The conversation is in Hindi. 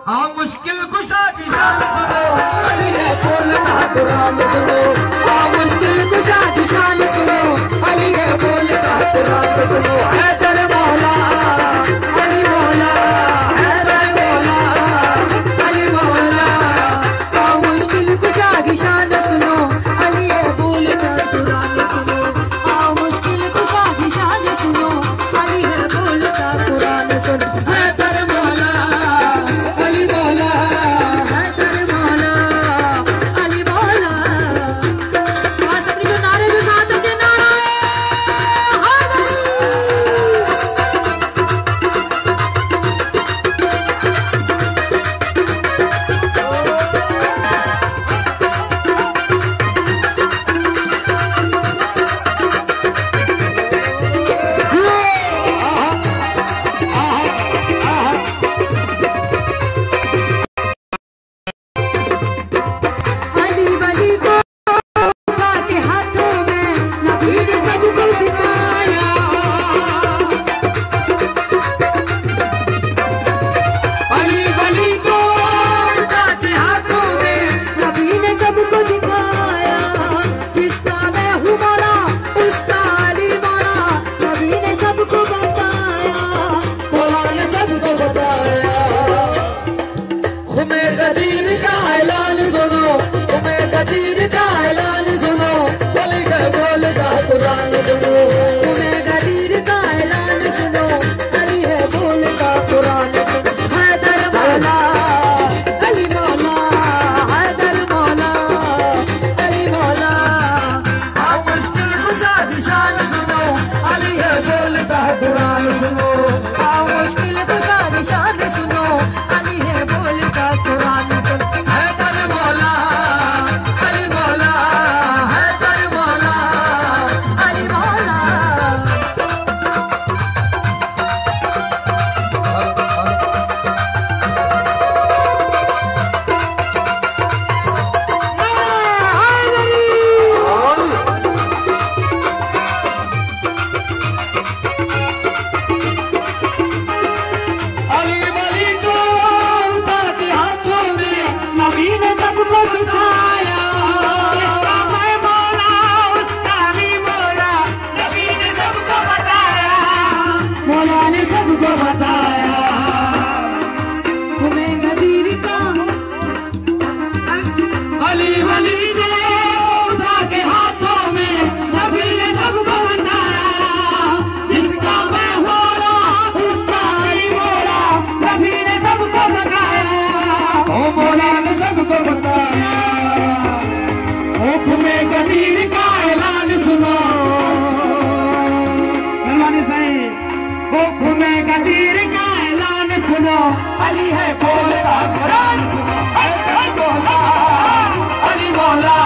हाँ मुश्किल कुशा की शान सुनो, अली है बोलता कुरान सुनो। हाँ मुश्किल कुशा की शान सुनो, अली है बोलता कुरान सुनो। हैदर मौला अली मौला, हैदर मौला अली मौला। हाँ मुश्किल कुशा की शान सुनो, अली है बोलता कुरान सुनो। हाँ मुश्किल कुशा की शान सुनो, अली है बोलता कुरान सुनो। हैदर मौला अली मौला, हैदर मौला अली मौला। बस अपनी जो नारे के साथ अच्छे नारा हैदर। अली वली को के हाथों में नबी ने सबको दिखाया। अली वली को के हाथों में नबी ने सबको दिखाया। जिसका मैं हूँ मौला उसका अली मौला, नबी ने सबको बताया, मौला ने सबको बताया। खुमे गदीर का ऐलान सुनो, खुमे गदीर का ऐलान सुनो, अली है बोलता कुरान सुनो। खुमे गदीर का ऐलान सुनो, अली है बोलता कुरान सुनो। हैदर मौला अली मौला, हैदर मौला अली मौला। हाँ मुश्किल कुशा की शान सुनो, अली है बोलता कुरान सुनो। हाँ मुश्किल कुशा की शान सुनो, अली है बोलता कुरान सुनो। हैदर मौला अली मौला, हैदर मौला अली मौला। अली वली को के हाथों में नबी ने सबको दिखाया। इसका मैं मौला उसका भी मौला, नबी ने सबको बताया, मौला ने सबको बताया। तुम्हें गदीर का अली वली को के हाथों में नबी ने सबको बताया। जिसका मैं मौला उसका भी मौला, नबी ने सबको बताया, ओ मौला ने सबको बताया। हुक्म गदीर का ऐलान सुनो, मेहरबानी सही। हुक्म गदीर का ऐलान सुनो, अली है बोलता कुरान सुनो। अली मौला अली मौला।